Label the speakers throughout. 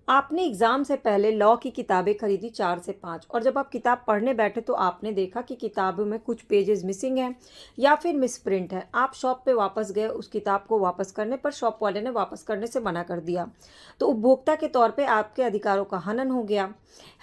Speaker 1: आपने एग्ज़ाम से पहले लॉ की किताबें खरीदी 4 से 5 और जब आप किताब पढ़ने बैठे तो आपने देखा कि किताबों में कुछ पेजेस मिसिंग हैं या फिर मिसप्रिंट है। आप शॉप पे वापस गए, उस किताब को वापस करने पर शॉप वाले ने वापस करने से मना कर दिया। तो उपभोक्ता के तौर पे आपके अधिकारों का हनन हो गया।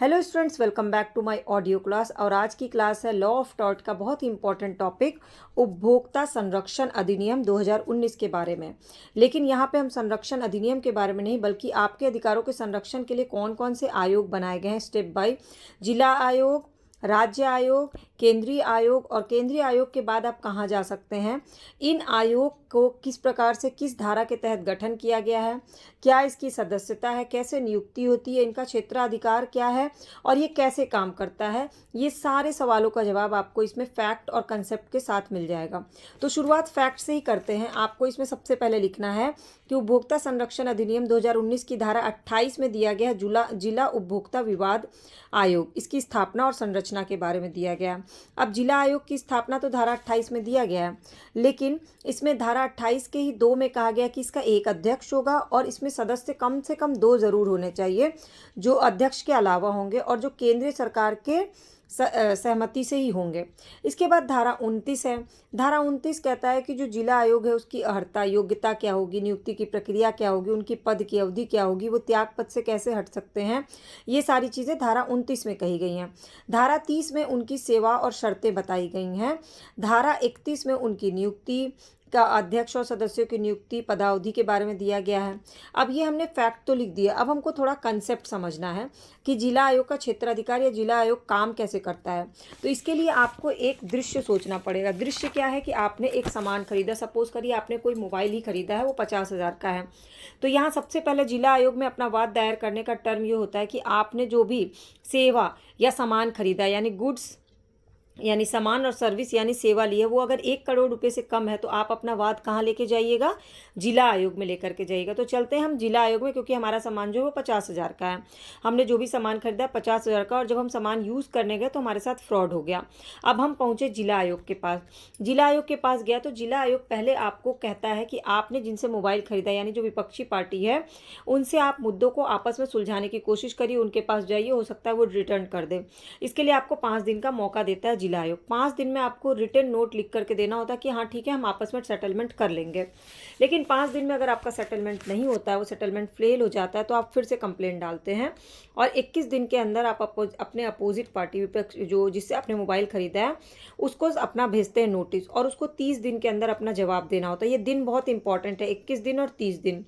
Speaker 1: Hello students, welcome back to my audio class. और आज की क्लास है लॉ ऑफ टॉर्ट का बहुत ही इंपॉर्टेंट टॉपिक, उपभोक्ता संरक्षण अधिनियम 2019 के बारे में। लेकिन यहाँ पे हम संरक्षण अधिनियम के बारे में नहीं, बल्कि आपके अधिकारों के संरक्षण के लिए कौन कौन से आयोग बनाए गए हैं स्टेप बाय। जिला आयोग, राज्य आयोग, केंद्रीय आयोग, और केंद्रीय आयोग के बाद आप कहाँ जा सकते हैं, इन आयोग को किस प्रकार से किस धारा के तहत गठन किया गया है, क्या इसकी सदस्यता है, कैसे नियुक्ति होती है, इनका क्षेत्राधिकार क्या है और ये कैसे काम करता है, ये सारे सवालों का जवाब आपको इसमें फैक्ट और कंसेप्ट के साथ मिल जाएगा। तो शुरुआत फैक्ट से ही करते हैं। आपको इसमें सबसे पहले लिखना है कि उपभोक्ता संरक्षण अधिनियम 2019 की धारा 28 में दिया गया है जिला उपभोक्ता विवाद आयोग, इसकी स्थापना और संरचना के बारे में दिया गया। अब जिला आयोग की स्थापना तो धारा 28 में दिया गया है, लेकिन इसमें धारा 28 के ही 2 में कहा गया कि इसका एक अध्यक्ष होगा और इसमें सदस्य कम से कम 2 जरूर होने चाहिए, जो अध्यक्ष के अलावा होंगे और जो केंद्रीय सरकार के सहमति से ही होंगे। इसके बाद धारा 29 है। धारा 29 कहता है कि जो जिला आयोग है उसकी अर्हता, योग्यता क्या होगी, नियुक्ति की प्रक्रिया क्या होगी, उनकी पद की अवधि क्या होगी, वो त्याग पद से कैसे हट सकते हैं, ये सारी चीज़ें धारा 29 में कही गई हैं। धारा 30 में उनकी सेवा और शर्तें बताई गई हैं। धारा 31 में उनकी नियुक्ति का, अध्यक्ष और सदस्यों की नियुक्ति, पदावधि के बारे में दिया गया है। अब ये हमने फैक्ट तो लिख दिया, अब हमको थोड़ा कंसेप्ट समझना है कि जिला आयोग का क्षेत्राधिकार या जिला आयोग काम कैसे करता है। तो इसके लिए आपको एक दृश्य सोचना पड़ेगा। दृश्य क्या है कि आपने एक सामान खरीदा, सपोज करिए आपने कोई मोबाइल ही खरीदा है, वो 50,000 का है। तो यहाँ सबसे पहले जिला आयोग में अपना वाद दायर करने का टर्म ये होता है कि आपने जो भी सेवा या सामान खरीदा, यानी गुड्स यानी सामान और सर्विस यानी सेवा ली है, वो अगर 1 करोड़ रुपए से कम है तो आप अपना वाद कहाँ लेके जाइएगा, जिला आयोग में लेकर के जाइएगा। तो चलते हैं हम जिला आयोग में, क्योंकि हमारा सामान जो है वो 50,000 का है। हमने जो भी सामान खरीदा 50,000 का, और जब हम सामान यूज़ करने गए तो हमारे साथ फ्रॉड हो गया। अब हम पहुँचे जिला आयोग के पास। जिला आयोग के पास गया तो जिला आयोग पहले आपको कहता है कि आपने जिनसे मोबाइल खरीदा, यानी जो विपक्षी पार्टी है, उनसे आप मुद्दों को आपस में सुलझाने की कोशिश करिए, उनके पास जाइए, हो सकता है वो रिटर्न कर दे। इसके लिए आपको 5 दिन का मौका देता है जिला आयोग। 5 दिन में आपको रिटर्न नोट लिख करके देना होता है कि हाँ ठीक है, हम आपस में सेटलमेंट कर लेंगे। लेकिन 5 दिन में अगर आपका सेटलमेंट नहीं होता है, वो सेटलमेंट फेल हो जाता है, तो आप फिर से कंप्लेंट डालते हैं और 21 दिन के अंदर आप अपने अपोजिट पार्टी, विपक्ष जो जिससे आपने मोबाइल खरीदा है, उसको अपना भेजते हैं नोटिस, और उसको 30 दिन के अंदर अपना जवाब देना होता है। ये दिन बहुत इंपॉर्टेंट है, 21 दिन और 30 दिन।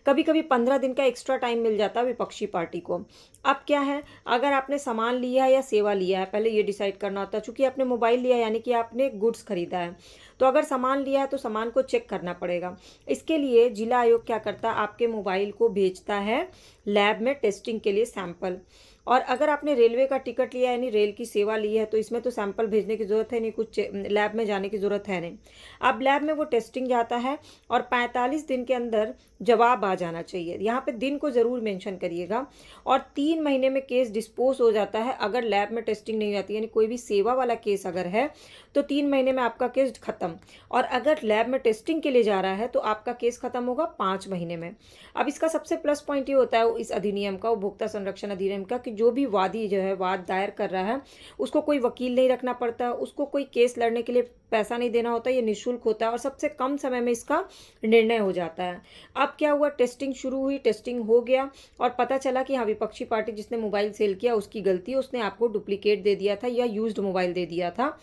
Speaker 1: कभी कभी 15 दिन का एक्स्ट्रा टाइम मिल जाता है विपक्षी पार्टी को। अब क्या है, अगर आपने सामान लिया है या सेवा लिया है, पहले ये डिसाइड करना होता है। चूंकि आपने मोबाइल लिया यानी कि आपने गुड्स खरीदा है, तो अगर सामान लिया है तो सामान को चेक करना पड़ेगा। इसके लिए जिला आयोग क्या करता है, आपके मोबाइल को भेजता है लैब में टेस्टिंग के लिए सैंपल। और अगर आपने रेलवे का टिकट लिया यानी रेल की सेवा ली है, तो इसमें तो सैंपल भेजने की ज़रूरत है नहीं, कुछ लैब में जाने की ज़रूरत है नहीं। अब लैब में वो टेस्टिंग जाता है और 45 दिन के अंदर जवाब आ जाना चाहिए। यहाँ पे दिन को ज़रूर मेंशन करिएगा। और 3 महीने में केस डिस्पोज हो जाता है अगर लैब में टेस्टिंग नहीं आती, यानी कोई भी सेवा वाला केस अगर है तो 3 महीने में आपका केस खत्म। और अगर लैब में टेस्टिंग के लिए जा रहा है तो आपका केस खत्म होगा 5 महीने में। अब इसका सबसे प्लस पॉइंट ये होता है इस अधिनियम का, उपभोक्ता संरक्षण अधिनियम का, कि जो भी वादी जो है वाद दायर कर रहा है, उसको कोई वकील नहीं रखना पड़ता, उसको कोई केस लड़ने के लिए पैसा नहीं देना होता, ये निःशुल्क होता है और सबसे कम समय में इसका निर्णय हो जाता है। अब क्या हुआ, टेस्टिंग शुरू हुई, टेस्टिंग हो गया और पता चला कि हाँ, विपक्षी पार्टी जिसने मोबाइल सेल किया उसकी गलती, उसने आपको डुप्लीकेट दे दिया था या यूज्ड मोबाइल दे दिया था।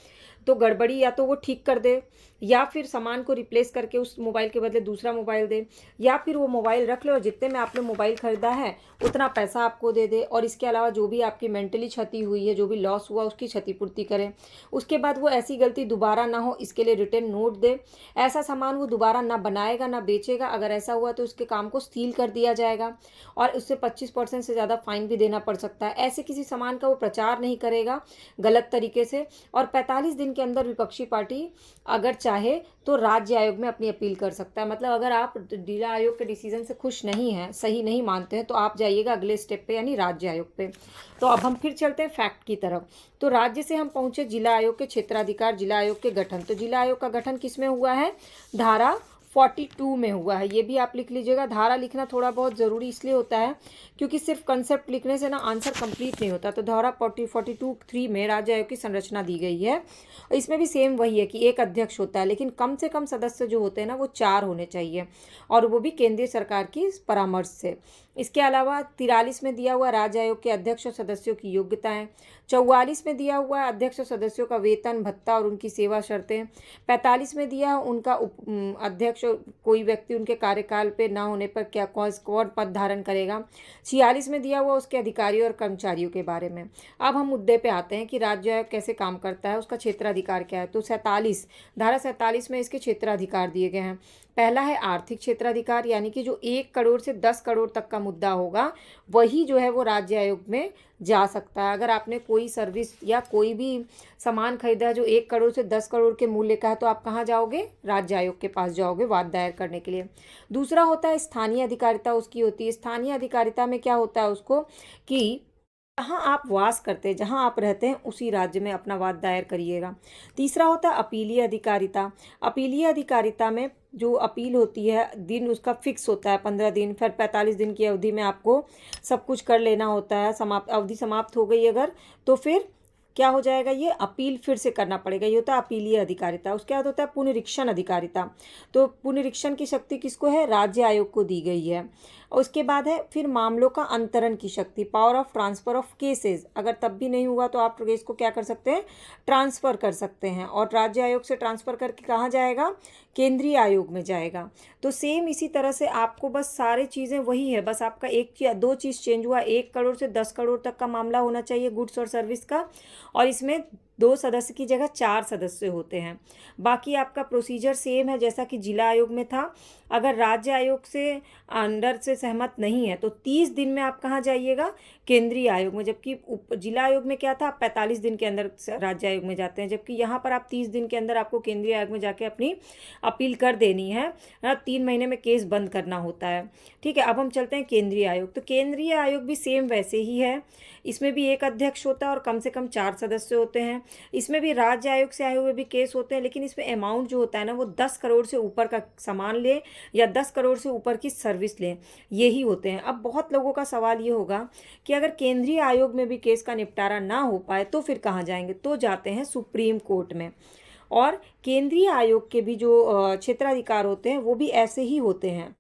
Speaker 1: तो गड़बड़ी या तो वो ठीक कर दे, या फिर सामान को रिप्लेस करके उस मोबाइल के बदले दूसरा मोबाइल दे, या फिर वो मोबाइल रख ले और जितने में आपने मोबाइल खरीदा है उतना पैसा आपको दे दे, और इसके अलावा जो भी आपकी मेंटली क्षति हुई है, जो भी लॉस हुआ, उसकी क्षतिपूर्ति करें। उसके बाद वो ऐसी गलती दोबारा ना हो, इसके लिए रिटर्न नोट दे। ऐसा सामान वो दोबारा ना बनाएगा ना बेचेगा। अगर ऐसा हुआ तो उसके काम को सील कर दिया जाएगा और उससे 25% से ज़्यादा फाइन भी देना पड़ सकता है। ऐसे किसी सामान का वो प्रचार नहीं करेगा गलत तरीके से। और 45 दिन के अंदर विपक्षी पार्टी अगर चाहे तो राज्य आयोग में अपनी अपील कर सकता है। मतलब अगर आप जिला आयोग के डिसीजन से खुश नहीं हैं, सही नहीं मानते हैं, तो आप जाइएगा अगले स्टेप पे यानी राज्य आयोग पे। तो अब हम फिर चलते हैं फैक्ट की तरफ। तो राज्य से हम पहुंचे जिला आयोग के क्षेत्राधिकार, जिला आयोग के गठन। तो जिला आयोग का गठन किस में हुआ है, धारा 42 में हुआ है। ये भी आप लिख लीजिएगा। धारा लिखना थोड़ा बहुत ज़रूरी इसलिए होता है क्योंकि सिर्फ कंसेप्ट लिखने से ना आंसर कंप्लीट नहीं होता। तो धारा 42(3) में राज्य आयोग की संरचना दी गई है। इसमें भी सेम वही है कि एक अध्यक्ष होता है, लेकिन कम से कम सदस्य जो होते हैं ना वो 4 होने चाहिए, और वो भी केंद्रीय सरकार की परामर्श से। इसके अलावा 43 में दिया हुआ राज्य आयोग के अध्यक्ष और सदस्यों की योग्यताएं। 44 में दिया हुआ है अध्यक्ष और सदस्यों का वेतन भत्ता और उनकी सेवा शर्तें। 45 में दिया है उनका अध्यक्ष कोई व्यक्ति उनके कार्यकाल पे ना होने पर क्या कौन पद धारण करेगा। 46 में दिया हुआ उसके अधिकारियों और कर्मचारियों के बारे में। अब हम मुद्दे पे आते हैं कि राज्य आयोग कैसे काम करता है, उसका क्षेत्राधिकार क्या है। तो 47 धारा 47 में इसके क्षेत्राधिकार दिए गए हैं। पहला है आर्थिक क्षेत्राधिकार, यानी कि जो 1 करोड़ से 10 करोड़ तक का मुद्दा होगा वही जो है वो राज्य आयोग में जा सकता है। अगर आपने कोई सर्विस या कोई भी सामान खरीदा है जो 1 करोड़ से 10 करोड़ के मूल्य का है, तो आप कहाँ जाओगे? राज्य आयोग के पास जाओगे वाद दायर करने के लिए। दूसरा होता है स्थानीय अधिकारिता, उसकी होती है। स्थानीय अधिकारिता में क्या होता है उसको कि जहाँ आप वास करते हैं, जहाँ आप रहते हैं, उसी राज्य में अपना वाद दायर करिएगा। तीसरा होता है अपीलीय अधिकारिता। अपीलीय अधिकारिता में जो अपील होती है दिन उसका फिक्स होता है 15 दिन, फिर 45 दिन की अवधि में आपको सब कुछ कर लेना होता है। अवधि समाप्त हो गई अगर, तो फिर क्या हो जाएगा? ये अपील फिर से करना पड़ेगा। ये होता है अपीलीय अधिकारिता। उसके बाद होता है पुनरीक्षण अधिकारिता। तो पुनरीक्षण की शक्ति किसको है? राज्य आयोग को दी गई है। और उसके बाद है फिर मामलों का अंतरण की शक्ति, power of transfer of cases. अगर तब भी नहीं हुआ तो आप केस को क्या कर सकते हैं? ट्रांसफ़र कर सकते हैं, और राज्य आयोग से ट्रांसफ़र करके कहाँ जाएगा? केंद्रीय आयोग में जाएगा। तो सेम इसी तरह से आपको बस सारी चीज़ें वही है, बस आपका एक या दो चीज़ चेंज हुआ। 1 करोड़ से 10 करोड़ तक का मामला होना चाहिए गुड्स और सर्विस का, और इसमें 2 सदस्य की जगह 4 सदस्य होते हैं। बाकी आपका प्रोसीजर सेम है जैसा कि जिला आयोग में था। अगर राज्य आयोग से अंडर से सहमत नहीं है तो 30 दिन में आप कहाँ जाइएगा? केंद्रीय आयोग में। जबकि जिला आयोग में क्या था? 45 दिन के अंदर राज्य आयोग में जाते हैं, जबकि यहाँ पर आप 30 दिन के अंदर आपको केंद्रीय आयोग में जाके अपनी अपील कर देनी है ना। 3 महीने में केस बंद करना होता है। ठीक है, अब हम चलते हैं केंद्रीय आयोग। तो केंद्रीय आयोग भी सेम वैसे ही है। इसमें भी एक अध्यक्ष होता है और कम से कम 4 सदस्य होते हैं। इसमें भी राज्य आयोग से आए हुए भी केस होते हैं, लेकिन इसमें अमाउंट जो होता है ना वो 10 करोड़ से ऊपर का सामान ले या 10 करोड़ से ऊपर की सर्विस लें, यही होते हैं। अब बहुत लोगों का सवाल ये होगा कि अगर केंद्रीय आयोग में भी केस का निपटारा ना हो पाए तो फिर कहाँ जाएंगे? तो जाते हैं सुप्रीम कोर्ट में। और केंद्रीय आयोग के भी जो क्षेत्राधिकार होते हैं वो भी ऐसे ही होते हैं।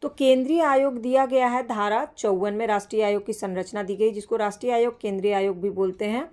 Speaker 1: तो केंद्रीय आयोग दिया गया है धारा 54 में। राष्ट्रीय आयोग की संरचना दी गई, जिसको राष्ट्रीय आयोग केंद्रीय आयोग भी बोलते हैं।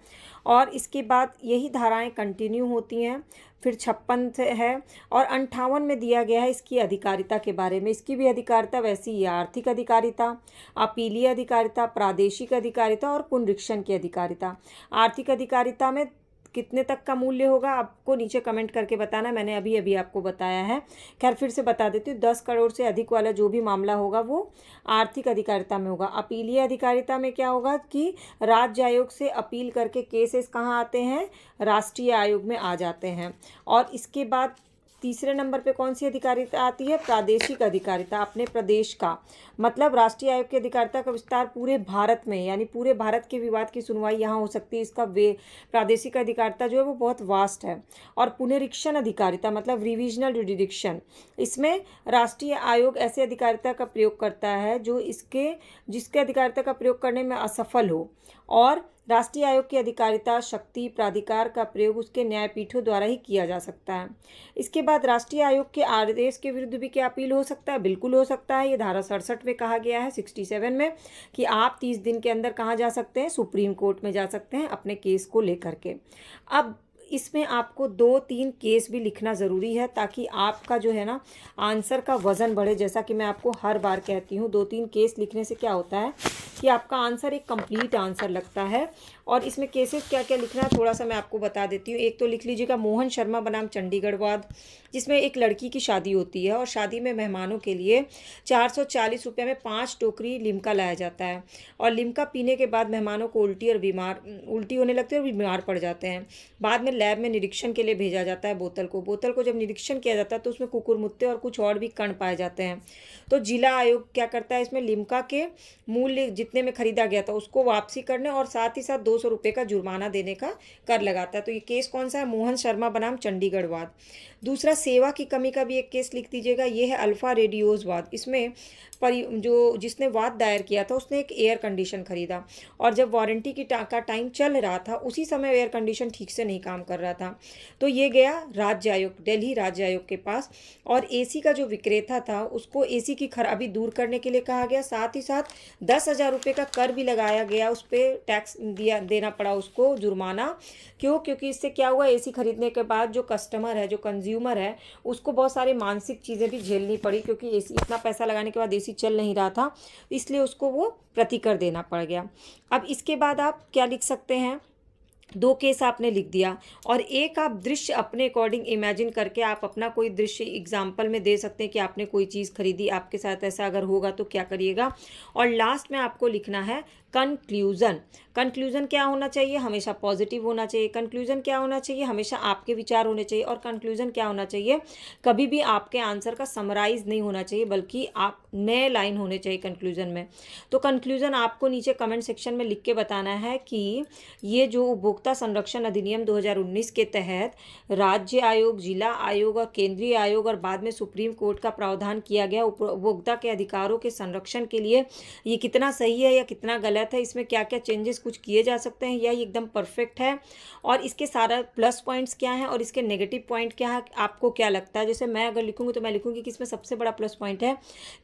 Speaker 1: और इसके बाद यही धाराएं कंटिन्यू होती हैं। फिर 56 से है, और 58 में दिया गया है इसकी अधिकारिता के बारे में। इसकी भी अधिकारिता वैसी ही है, आर्थिक अधिकारिता, अपीलीय अधिकारिता, प्रादेशिक अधिकारिता और पुनरीक्षण की अधिकारिता। आर्थिक अधिकारिता में कितने तक का मूल्य होगा आपको नीचे कमेंट करके बताना, मैंने अभी अभी आपको बताया है। खैर फिर से बता देती हूँ, 10 करोड़ से अधिक वाला जो भी मामला होगा वो आर्थिक अधिकारिता में होगा। अपीलीय अधिकारिता में क्या होगा कि राज्य आयोग से अपील करके केसेस कहाँ आते हैं? राष्ट्रीय आयोग में आ जाते हैं। और इसके बाद तीसरे नंबर पे कौन सी अधिकारिता आती है? प्रादेशिक अधिकारिता, अपने प्रदेश का। मतलब राष्ट्रीय आयोग की अधिकारिता का विस्तार पूरे भारत में, यानी पूरे भारत के विवाद की सुनवाई यहाँ हो सकती है। इसका प्रादेशिक अधिकारिता जो है वो बहुत वास्ट है। और पुनरीक्षण अधिकारिता मतलब रिविजनल जुडिडिक्शन, इसमें राष्ट्रीय आयोग ऐसे अधिकारिता का प्रयोग करता है जो जिसके अधिकारिता का प्रयोग करने में असफल हो, और राष्ट्रीय आयोग की अधिकारिता शक्ति प्राधिकार का प्रयोग उसके न्यायपीठों द्वारा ही किया जा सकता है। इसके बाद राष्ट्रीय आयोग के आदेश के विरुद्ध भी क्या अपील हो सकता है? बिल्कुल हो सकता है। ये धारा 67 में कहा गया है, 67 में, कि आप 30 दिन के अंदर कहाँ जा सकते हैं? सुप्रीम कोर्ट में जा सकते हैं अपने केस को लेकर के। अब इसमें आपको 2-3 केस भी लिखना ज़रूरी है ताकि आपका जो है ना आंसर का वज़न बढ़े। जैसा कि मैं आपको हर बार कहती हूँ, 2-3 केस लिखने से क्या होता है कि आपका आंसर एक कंप्लीट आंसर लगता है। और इसमें केसेस क्या क्या लिखना है थोड़ा सा मैं आपको बता देती हूँ। एक तो लिख लीजिएगा मोहन शर्मा बनाम चंडीगढ़ वाद, जिसमें एक लड़की की शादी होती है और शादी में मेहमानों के लिए 440 रुपये में 5 टोकरी लिम्का लाया जाता है। और लिम्का पीने के बाद मेहमानों को उल्टी होने लगती है और बीमार पड़ जाते हैं। बाद में लैब में निरीक्षण के लिए भेजा जाता है बोतल को जब निरीक्षण किया जाता है तो उसमें कुकुरमुत्ते और कुछ और भी कण पाए जाते हैं। तो जिला आयोग क्या करता है? इसमें लिम्का के मूल्य जितने में खरीदा गया था उसको वापसी करने और साथ ही साथ 200 रुपये का जुर्माना देने का कर लगाता है। तो ये केस कौन सा है? मोहन शर्मा बनाम चंडीगढ़ वाद। दूसरा, सेवा की कमी का भी एक केस लिख दीजिएगा, ये है अल्फा रेडियोज वाद। इसमें जो जिसने वाद दायर किया था उसने एक एयर कंडीशन खरीदा और जब वारंटी का टाइम चल रहा था उसी समय एयर कंडीशन ठीक से नहीं काम कर रहा था, तो ये गया राज्य आयोग, दिल्ली राज्य आयोग के पास, और एसी का जो विक्रेता था उसको एसी की खराबी दूर करने के लिए कहा गया। साथ ही साथ 10,000 रुपये का कर भी लगाया गया, उस पर टैक्स देना पड़ा उसको, जुर्माना। क्यों? क्योंकि इससे क्या हुआ, एसी खरीदने के बाद जो कस्टमर है, जो कंज्यूमर है, उसको बहुत सारी मानसिक चीज़ें भी झेलनी पड़ी, क्योंकि एसी, इतना पैसा लगाने के बाद एसी चल नहीं रहा था, इसलिए उसको वो प्रतिकर देना पड़ गया। अब इसके बाद आप क्या लिख सकते हैं? 2 केस आपने लिख दिया और एक आप दृश्य अपने अकॉर्डिंग इमेजिन करके आप अपना कोई दृश्य एग्जाम्पल में दे सकते हैं कि आपने कोई चीज़ खरीदी, आपके साथ ऐसा अगर होगा तो क्या करिएगा। और लास्ट में आपको लिखना है कंक्लूज़न। कंक्लूज़न क्या होना चाहिए? हमेशा पॉजिटिव होना चाहिए। कंक्लूज़न क्या होना चाहिए? हमेशा आपके विचार होने चाहिए। और कंक्लूज़न क्या होना चाहिए? कभी भी आपके आंसर का समराइज नहीं होना चाहिए, बल्कि आप नए लाइन होने चाहिए कंक्लूज़न में। तो कंक्लूज़न आपको नीचे कमेंट सेक्शन में लिख के बताना है कि ये जो उपभोक्ता संरक्षण अधिनियम 2019 के तहत राज्य आयोग, जिला आयोग और केंद्रीय आयोग और बाद में सुप्रीम कोर्ट का प्रावधान किया गया उपभोक्ता के अधिकारों के संरक्षण के लिए, ये कितना सही है या कितना गलत है, इसमें क्या क्या चेंजेस कुछ किए जा सकते हैं, या ये एकदम परफेक्ट है, और इसके सारा प्लस पॉइंट्स क्या हैं और इसके नेगेटिव पॉइंट क्या है, आपको क्या लगता है। जैसे मैं अगर लिखूंगी तो मैं लिखूंगी कि इसमें सबसे बड़ा प्लस पॉइंट है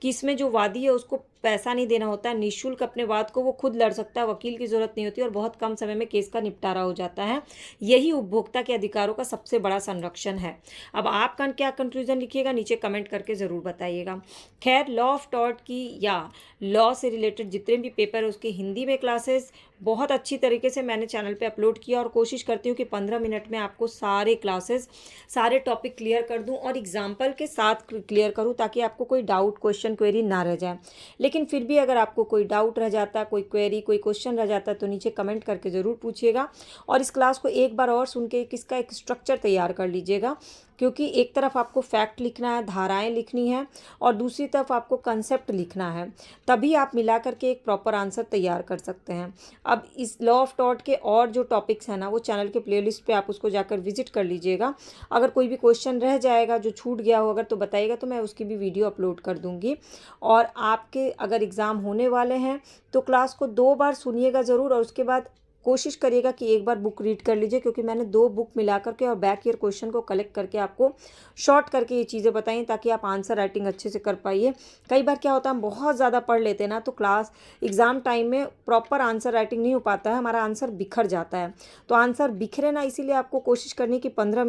Speaker 1: कि इसमें जो वादी है उसको पैसा नहीं देना होता है, निःशुल्क अपने वाद को वो खुद लड़ सकता है, वकील की जरूरत नहीं होती और बहुत कम समय में केस का निपटारा हो जाता है। यही उपभोक्ता के अधिकारों का सबसे बड़ा संरक्षण है। अब आप क्या कंक्लूजन लिखिएगा नीचे कमेंट करके ज़रूर बताइएगा। खैर, लॉ ऑफ टॉर्ट की या लॉ से रिलेटेड जितने भी पेपर है उसकी हिंदी में क्लासेस बहुत अच्छी तरीके से मैंने चैनल पे अपलोड किया और कोशिश करती हूँ कि 15 मिनट में आपको सारे क्लासेस, सारे टॉपिक क्लियर कर दूँ और एग्जाम्पल के साथ क्लियर करूँ, ताकि आपको कोई डाउट, क्वेश्चन, क्वेरी ना रह जाए। लेकिन फिर भी अगर आपको कोई डाउट रह जाता, कोई क्वेरी, कोई क्वेश्चन रह जाता, तो नीचे कमेंट करके ज़रूर पूछिएगा और इस क्लास को एक बार और सुन के इसका एक स्ट्रक्चर तैयार कर लीजिएगा, क्योंकि एक तरफ आपको फैक्ट लिखना है, धाराएं लिखनी है और दूसरी तरफ आपको कंसेप्ट लिखना है, तभी आप मिला करके एक प्रॉपर आंसर तैयार कर सकते हैं। अब इस लॉ ऑफ टॉट के और जो टॉपिक्स हैं ना, वो चैनल के प्लेलिस्ट पे आप उसको जाकर विजिट कर लीजिएगा। अगर कोई भी क्वेश्चन रह जाएगा, जो छूट गया हो अगर, तो बताइएगा, तो मैं उसकी भी वीडियो अपलोड कर दूँगी। और आपके अगर एग्ज़ाम होने वाले हैं तो क्लास को 2 बार सुनिएगा ज़रूर और उसके बाद कोशिश करिएगा कि एक बार बुक रीड कर लीजिए, क्योंकि मैंने 2 बुक मिला करके और बैक ईयर क्वेश्चन को कलेक्ट करके आपको शॉर्ट करके ये चीज़ें बताई, ताकि आप आंसर राइटिंग अच्छे से कर पाइए। कई बार क्या होता है, हम बहुत ज़्यादा पढ़ लेते हैं ना, तो क्लास एग्ज़ाम टाइम में प्रॉपर आंसर राइटिंग नहीं हो पाता है, हमारा आंसर बिखर जाता है। तो आंसर बिखरे ना, इसीलिए आपको कोशिश करनी कि 15